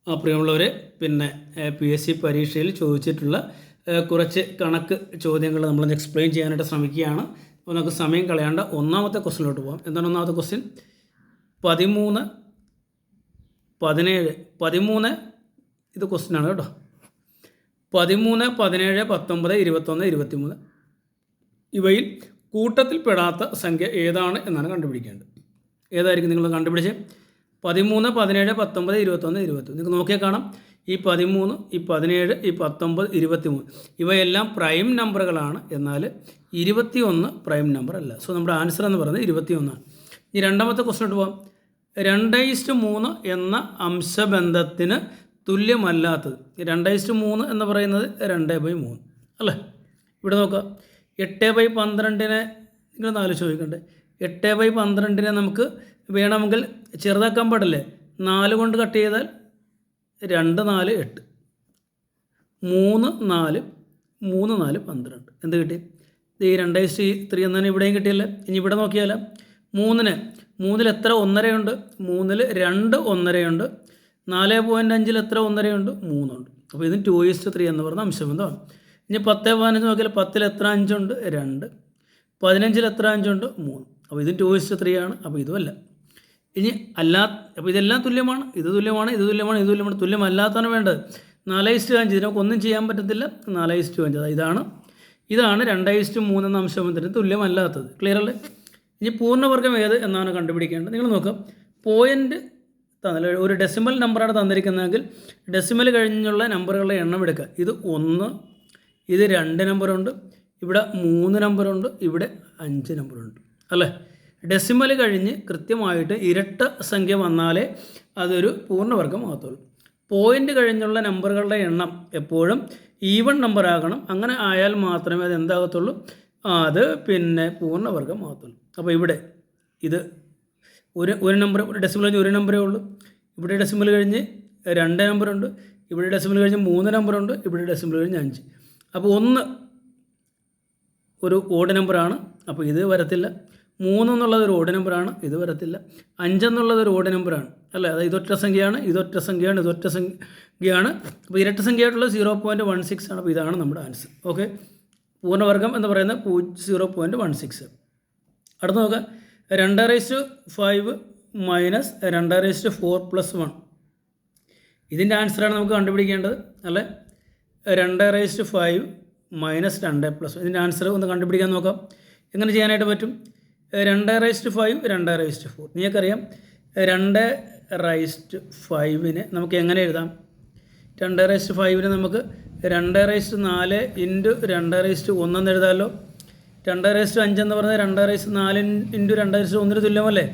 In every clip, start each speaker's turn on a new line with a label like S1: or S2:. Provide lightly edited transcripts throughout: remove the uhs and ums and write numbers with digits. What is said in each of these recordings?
S1: പ്രിയമുള്ളവരെ, പിന്നെ PSC പരീക്ഷയിൽ ചോദിച്ചിട്ടുള്ള കുറച്ച് കണക്ക് ചോദ്യങ്ങൾ നമ്മളൊന്ന് എക്സ്പ്ലെയിൻ ചെയ്യാനായിട്ട് ശ്രമിക്കുകയാണ്. അപ്പോൾ നമുക്ക് സമയം കളയാണ്ട് ഒന്നാമത്തെ ക്വസ്റ്റ്യനിലോട്ട് പോകാം. എന്താണ് ഒന്നാമത്തെ ക്വസ്റ്റ്യൻ? 13, 17 ഇത് ക്വസ്റ്റ്യനാണ് കേട്ടോ. 13, 17, 19, 21, 23 ഇവയിൽ കൂട്ടത്തിൽപ്പെടാത്ത സംഖ്യ ഏതാണ് എന്നാണ് കണ്ടുപിടിക്കേണ്ടത്. ഏതായിരിക്കും നിങ്ങൾ കണ്ടുപിടിച്ച്? 13, 17, 19, 21, 22 നിങ്ങൾക്ക് നോക്കിയാൽ കാണാം. ഈ 13, ഈ 17, ഈ 19, 23 ഇവയെല്ലാം പ്രൈം നമ്പറുകളാണ്. എന്നാൽ 21 പ്രൈം നമ്പർ അല്ല. സോ നമ്മുടെ ആൻസർ എന്ന് പറയുന്നത് 21 ആണ്. ഈ രണ്ടാമത്തെ ക്വസ്റ്റ്യൻ പോകാം. 2:3 എന്ന അംശബന്ധത്തിന് തുല്യമല്ലാത്തത്. 2:3 എന്ന് പറയുന്നത് 2/3 അല്ലേ? ഇവിടെ നോക്കാം. 8/12 നിങ്ങൾ ആലോചിച്ച് ചോദിക്കണ്ടേ. 8/12 നമുക്ക് വേണമെങ്കിൽ ചെറുതാക്കാൻ പാടില്ലേ? 4 കൊണ്ട് കട്ട് ചെയ്താൽ 2, 4, 8, 3, 4, 3, 4, 12 എന്ത് കിട്ടി? ഈ 2:3 എന്നതിന് ഇവിടെയും കിട്ടിയല്ലേ. ഇനി ഇവിടെ നോക്കിയാൽ 3-ൽ എത്ര 1.5 ഉണ്ട്? 3-ൽ 2 1.5 ഉണ്ട്. 4.5-ൽ എത്ര 1.5 ഉണ്ട്? 3 ഉണ്ട്. അപ്പോൾ ഇതിന് 2:3 എന്ന് പറഞ്ഞ അംശബന്ധമാണ്. ഇനി 10, 15 നോക്കിയാൽ 10-ൽ എത്ര 5 ഉണ്ട്? 2. 15-ൽ എത്ര 5 ഉണ്ട്? 3. അപ്പോൾ ഇത് 2:3 ആണ്. അപ്പോൾ ഇതുമല്ല. ഇനി അപ്പോൾ ഇതെല്ലാം തുല്യമാണ്. ഇത് തുല്യമാണ്, ഇത് തുല്യമാണ്, ഇത് തുല്യമാണ്. തുല്യമല്ലാത്താണ് വേണ്ടത്. 4:5 ഇതിനൊക്കെ ഒന്നും ചെയ്യാൻ പറ്റത്തില്ല. 4:5 ഇതാണ് 2:3 എന്ന അംശബന്ധത്തിന് തുല്യമല്ലാത്തത്. ക്ലിയർ അല്ലേ? ഇനി പൂർണ്ണവർഗം ഏത് എന്നാണ് കണ്ടുപിടിക്കേണ്ടത്. നിങ്ങൾ നോക്കാം. പോയിൻ്റ് ഒരു ഡെസിമൽ നമ്പറാണ് തന്നിരിക്കുന്നതെങ്കിൽ ഡെസിമൽ കഴിഞ്ഞുള്ള നമ്പറുകളുടെ എണ്ണം എടുക്കുക. ഇത് 1, ഇത് 2 നമ്പറുണ്ട്, ഇവിടെ 3 നമ്പറുണ്ട്, ഇവിടെ 5 നമ്പറുണ്ട് അല്ലേ? ഡെസിമൽ കഴിഞ്ഞ് കൃത്യമായിട്ട് ഇരട്ട സംഖ്യ വന്നാലേ അതൊരു പൂർണ്ണവർഗം ആകത്തുള്ളൂ. പോയിൻ്റ് കഴിഞ്ഞുള്ള നമ്പറുകളുടെ എണ്ണം എപ്പോഴും ഈവൺ നമ്പർ ആകണം. അങ്ങനെ ആയാൽ മാത്രമേ അത് എന്താകത്തുള്ളൂ? അത് പിന്നെ പൂർണ്ണവർഗം ആകത്തുള്ളൂ. അപ്പോൾ ഇവിടെ ഇത് ഒരു നമ്പർ, ഡെസിമൽ കഴിഞ്ഞ് 1 നമ്പറേ ഉള്ളൂ. ഇവിടെ ഡെസിമൽ കഴിഞ്ഞ് 2 നമ്പറുണ്ട്, ഇവിടെ ഡെസിമൽ കഴിഞ്ഞ് 3 നമ്പറുണ്ട്, ഇവിടെ ഡെസിമൽ കഴിഞ്ഞ് 5. അപ്പോൾ 1 ഒരു ഓഡ് നമ്പറാണ്. അപ്പോൾ ഇത് വരത്തില്ല. 3 എന്നുള്ളത് ഒരു ഓഡ് നമ്പറാണ്. ഇത് വരത്തില്ല. 5 എന്നുള്ളത് ഒരു ഓഡ് നമ്പറാണ് അല്ലേ? അതായത് ഇതൊറ്റ സംഖ്യയാണ്, ഇതൊറ്റ സംഖ്യയാണ്, ഇതൊറ്റ സംഖ്യയാണ്. അപ്പോൾ ഇരട്ട സംഖ്യയായിട്ടുള്ളത് 0.16 ആണ്. അപ്പോൾ ഇതാണ് നമ്മുടെ ആൻസർ. ഓക്കെ, പൂർണ്ണവർഗം എന്ന് പറയുന്നത് 0.16. അടുത്ത നോക്കാം. 2/5 മൈനസ് 2/4 + 1 ഇതിൻ്റെ ആൻസറാണ് നമുക്ക് കണ്ടുപിടിക്കേണ്ടത് അല്ലേ? 2/5 മൈനസ് 2 + 1 ഇതിൻ്റെ ആൻസർ ഒന്ന് കണ്ടുപിടിക്കാൻ നോക്കാം. എങ്ങനെ ചെയ്യാനായിട്ട് പറ്റും? 2/5 2/4 നിങ്ങൾക്കറിയാം. 2/5 നമുക്ക് എങ്ങനെ എഴുതാം? 2/5 നമുക്ക് 2/4 × 2/1 എന്ന് എഴുതാമല്ലോ. 2/5 എന്ന് പറഞ്ഞാൽ 2/4 × 2/1 തുല്യമല്ലേ?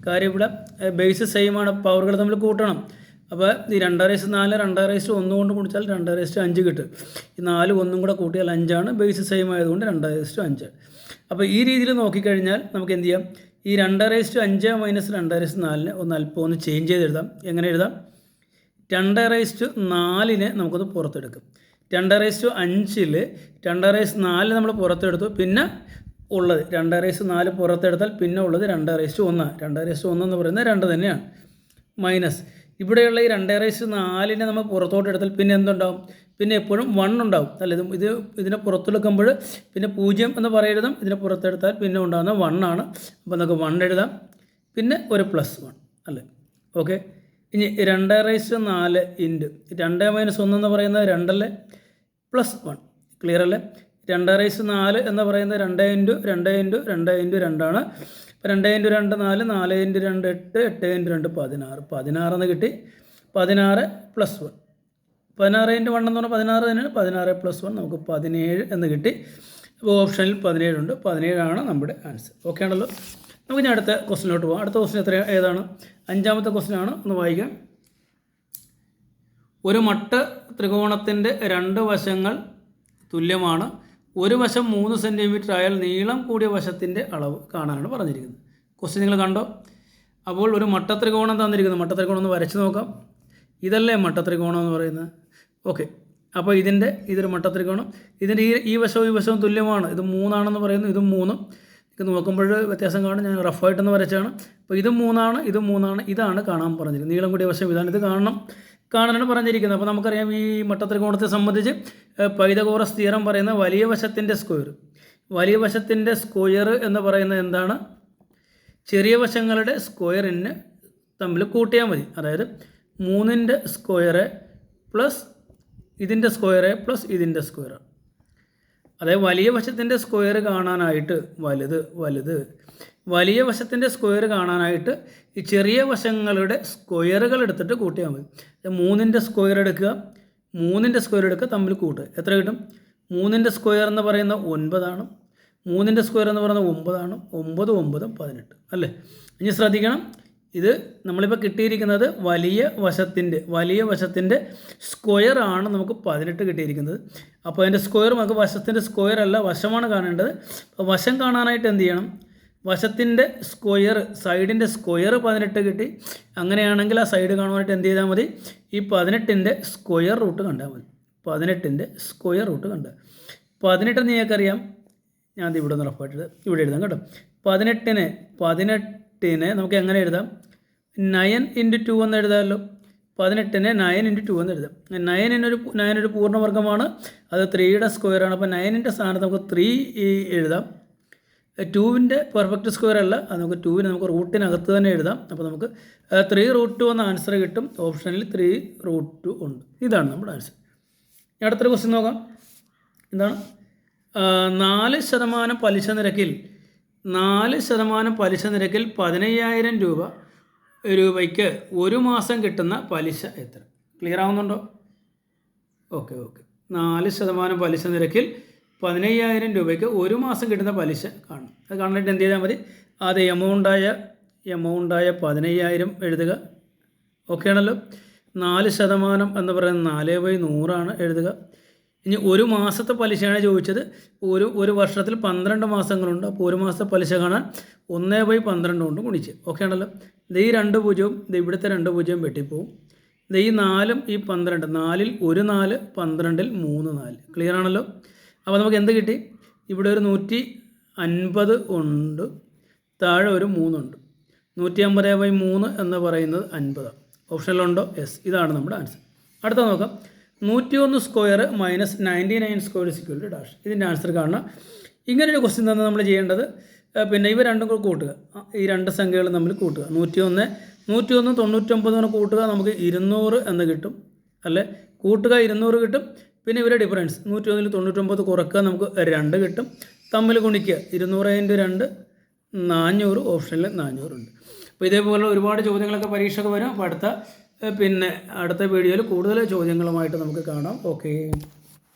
S1: കാര്യം ഇവിടെ ബേസ് സെയിം ആണ്. പവറുകൾ തമ്മിൽ കൂട്ടണം. അപ്പോൾ ഈ 2/4 2/1 കൊണ്ട് കുടിച്ചാൽ 2/5 കിട്ടും. ഈ 4 1 കൂടെ കൂട്ടിയാൽ 5 ആണ്. ബേസ് സെയിം ആയതുകൊണ്ട് 2/5. അപ്പോൾ ഈ രീതിയിൽ നോക്കിക്കഴിഞ്ഞാൽ നമുക്ക് എന്ത് ചെയ്യാം? ഈ 2/5 മൈനസ് 2/4 ഒന്ന് ചേഞ്ച് ചെയ്ത് എഴുതാം. എങ്ങനെ എഴുതാം? 2/4 നമുക്കൊന്ന് പുറത്തെടുക്കും. 2/5-ൽ 2/4 നമ്മൾ പുറത്തെടുത്തു. പിന്നെ ഉള്ളത് 2/4 പുറത്തെടുത്താൽ പിന്നെ ഉള്ളത് 2/1. 2/1 എന്ന് പറയുന്നത് 2 തന്നെയാണ്. മൈനസ് ഇവിടെയുള്ള ഈ 2/4 നമ്മൾ പുറത്തോട്ട് എടുത്താൽ പിന്നെ എന്തുണ്ടാവും? പിന്നെ എപ്പോഴും 1 ഉണ്ടാവും അല്ലേ? ഇതിനെ പുറത്തെടുക്കുമ്പോൾ പിന്നെ 0 എന്ന് പറയരുത്. ഇതിനെ പുറത്തെടുത്താൽ പിന്നെ ഉണ്ടാകുന്ന 1 ആണ്. അപ്പോൾ നമുക്ക് 1 എഴുതാം. പിന്നെ ഒരു +1 അല്ലേ? ഓക്കെ, ഇനി 2/4 × 2 - 1 എന്ന് പറയുന്നത് 2 അല്ലേ? +1 ക്ലിയർ അല്ലേ? 2/4 എന്ന് പറയുന്നത് 2 × 2 × 2 × 2 ആണ്. 2 × 2 4, 4 × 2 8, 8 × 2 16. 16 എന്ന് കിട്ടി. 16 + 1. 16 × 1 എന്ന് പറഞ്ഞാൽ 16 തന്നെയാണ്. 16 + 1 നമുക്ക് 17 എന്ന് കിട്ടി. അപ്പോൾ ഓപ്ഷനിൽ 17 ഉണ്ട്. 17 ആണ് നമ്മുടെ ആൻസർ. ഓക്കെ ആണല്ലോ? നമുക്ക് ഞാൻ അടുത്ത ക്വസ്റ്റിനോട്ട് പോകാം. അടുത്ത ക്വസ്റ്റ്യൻ ഏതാണ്? 5ാമത്തെ ക്വസ്റ്റ്യൻ ആണ്. ഒന്ന് വായിക്കാം. ഒരു മട്ട ത്രികോണത്തിൻ്റെ 2 വശങ്ങൾ തുല്യമാണ്. ഒരു വശം 3 സെൻറ്റിമീറ്റർ ആയാൽ നീളം കൂടിയ വശത്തിൻ്റെ അളവ് കാണാനാണ് പറഞ്ഞിരിക്കുന്നത്. ക്വസ്റ്റ്യൻ നിങ്ങൾ കണ്ടോ? അപ്പോൾ ഒരു മട്ട ത്രികോണം തന്നിരിക്കുന്നു. മട്ട ത്രികോണം ഒന്ന് വരച്ച് നോക്കാം. ഇതല്ലേ മട്ട ത്രികോണം എന്ന് പറയുന്നത്? ഓക്കെ, അപ്പോൾ ഇതൊരു മട്ട ത്രികോണം. ഇതിൻ്റെ ഈ വശവും ഈ വശവും തുല്യമാണ്. ഇത് 3 ആണെന്ന് പറയുന്നു, ഇതും 3. ഇത് നോക്കുമ്പോൾ വ്യത്യാസം കാണും. ഞാൻ റഫായിട്ടൊന്ന് വരച്ചാണ്. അപ്പോൾ ഇത് 3 ആണ്, ഇത് 3 ആണ്. ഇതാണ് കാണാൻ പറഞ്ഞിരിക്കുന്നത്. നീളം കൂടിയ വശം ഇതാണ്. ഇത് കാണണം. കാണാനാണ് പറഞ്ഞിരിക്കുന്നത്. അപ്പോൾ നമുക്കറിയാം ഈ മട്ടത്രികോണത്തെ സംബന്ധിച്ച് പൈതഗോറസ് തിയറം പറയുന്ന വലിയ വശത്തിൻ്റെ സ്ക്വയർ എന്ന് പറയുന്നത് എന്താണ്? ചെറിയ വശങ്ങളുടെ സ്ക്വയറിന് തമ്മിൽ കൂട്ടിയാൽ മതി. അതായത് 3ൻ്റെ സ്ക്വയറ് പ്ലസ് ഇതിൻ്റെ സ്ക്വയറ് പ്ലസ് ഇതിൻ്റെ സ്ക്വയർ. അതായത് വലിയ വശത്തിൻ്റെ സ്ക്വയർ കാണാനായിട്ട് വലിയ വശത്തിൻ്റെ സ്ക്വയർ കാണാനായിട്ട് ഈ ചെറിയ വശങ്ങളുടെ സ്ക്വയറുകൾ എടുത്തിട്ട് കൂട്ടിയാൽ മതി. 3ൻ്റെ സ്ക്വയർ എടുക്കുക തമ്മിൽ കൂട്ടുക. എത്ര കിട്ടും? 3ൻ്റെ സ്ക്വയർ എന്ന് പറയുന്ന 9 ആണ്. 3ൻ്റെ സ്ക്വയർ എന്ന് പറയുന്നത് 9 ആണ്. 9 9 18 അല്ലേ? ഇനി ശ്രദ്ധിക്കണം, ഇത് നമ്മളിപ്പോൾ കിട്ടിയിരിക്കുന്നത് വലിയ വശത്തിൻ്റെ സ്ക്വയർ ആണ് നമുക്ക് 18 കിട്ടിയിരിക്കുന്നത്. അപ്പോൾ അതിൻ്റെ സ്ക്വയർ നമുക്ക് വശത്തിൻ്റെ സ്ക്വയർ അല്ല, വശമാണ് കാണേണ്ടത്. അപ്പോൾ വശം കാണാനായിട്ട് എന്ത് ചെയ്യണം? വശത്തിൻ്റെ സ്ക്വയർ, സൈഡിൻ്റെ സ്ക്വയർ 18 കിട്ടി. അങ്ങനെയാണെങ്കിൽ ആ സൈഡ് കാണുവാനായിട്ട് എന്ത് ചെയ്താൽ മതി? ഈ 18ൻ്റെ സ്ക്വയർ റൂട്ട് കണ്ടാൽ മതി. 18ൻ്റെ സ്ക്വയർ റൂട്ട് കണ്ട 18 നിങ്ങൾക്കറിയാം. ഞാൻ ഇവിടെ നിന്ന് ഉറപ്പായിട്ട് ഇവിടെ എഴുതാം കേട്ടോ. 18നെ നമുക്ക് എങ്ങനെ എഴുതാം? 9 × 2 എന്ന് എഴുതാമല്ലോ. 18നെ 9 × 2 എന്ന് എഴുതാം. 9 ഒരു പൂർണ്ണവർഗ്ഗമാണ്, അത് 3യുടെ സ്ക്വയറാണ്. അപ്പോൾ 9ൻ്റെ സ്ഥാനത്ത് നമുക്ക് 3 എഴുതാം. 2ൻ്റെ പെർഫെക്റ്റ് സ്ക്വയർ അല്ല, അത് നമുക്ക് 2ന് നമുക്ക് റൂട്ടിനകത്ത് തന്നെ എഴുതാം. അപ്പോൾ നമുക്ക് 3√2 എന്ന ആൻസർ കിട്ടും. ഓപ്ഷനിൽ 3√2 ഉണ്ട്. ഇതാണ് നമ്മുടെ ആൻസർ. അടുത്തൊരു ക്വസ്റ്റ്യൻ നോക്കാം. എന്താണ്? 4% പലിശ നിരക്കിൽ 15,000 രൂപയ്ക്ക് ഒരു മാസം കിട്ടുന്ന പലിശ എത്ര? ക്ലിയർ ആവുന്നുണ്ടോ? ഓക്കെ. 4% പലിശ നിരക്കിൽ 15,000 രൂപയ്ക്ക് ഒരു മാസം കിട്ടുന്ന പലിശ കാണും. അത് കാണാനായിട്ട് എന്ത് ചെയ്താൽ മതി? അത് എമൗണ്ടായ 15,000 എഴുതുക. ഓക്കെ ആണല്ലോ. 4% എന്ന് പറയുന്നത് 4/100 ആണ് എഴുതുക. ഇനി ഒരു മാസത്തെ പലിശയാണ് ചോദിച്ചത്. ഒരു വർഷത്തിൽ 12 മാസങ്ങളുണ്ട്. അപ്പോൾ ഒരു മാസത്തെ പലിശ കാണാൻ 1/12 കൊണ്ട് ഗുണിച്ച്. ഓക്കെ ആണല്ലോ. ഇത് ഈ 2 പൂജ്യവും ഇവിടുത്തെ 2 പൂജ്യവും വെട്ടിപ്പോവും. ഇത് ഈ 4ഉം ഈ 12, 4ൽ ഒരു 4, 12ൽ 3 4. ക്ലിയർ ആണല്ലോ. അപ്പോൾ നമുക്ക് എന്ത് കിട്ടി? ഇവിടെ ഒരു 150 ഉണ്ട്, താഴെ ഒരു 3 ഉണ്ട്. 150/3 എന്ന് പറയുന്നത് 50. ഓപ്ഷനിലുണ്ടോ? യെസ്. ഇതാണ് നമ്മുടെ ആൻസർ. അടുത്ത നോക്കാം. 101 square minus 99 square equal to dash. ഇതിൻ്റെ ആൻസർ കാണണം. ഇങ്ങനെയൊരു ക്വസ്റ്റ്യൻ തന്നെ നമ്മൾ ചെയ്യേണ്ടത്. പിന്നെ ഇവ രണ്ടും കൂടെ കൂട്ടുക. ഈ 2 സംഖ്യകൾ തമ്മിൽ കൂട്ടുക. 101 99 കൂട്ടുക, നമുക്ക് 200 എന്ന് കിട്ടും അല്ലേ? കൂട്ടുക 200 കിട്ടും. പിന്നെ ഇവരുടെ ഡിഫറൻസ് 101ൽ 99 കുറക്കുക, നമുക്ക് 2 കിട്ടും. തമ്മിൽ ഗുണിക്കുക. 200 × 2 400. ഓപ്ഷനിൽ 400 ഉണ്ട്. അപ്പോൾ ഇതേപോലെ ഒരുപാട് ചോദ്യങ്ങളൊക്കെ പരീക്ഷയ്ക്ക് വരും. അപ്പോൾ അടുത്ത വീഡിയോയിൽ കൂടുതൽ ചോദ്യങ്ങളുമായിട്ട് നമുക്ക് കാണാം. ഓക്കെ.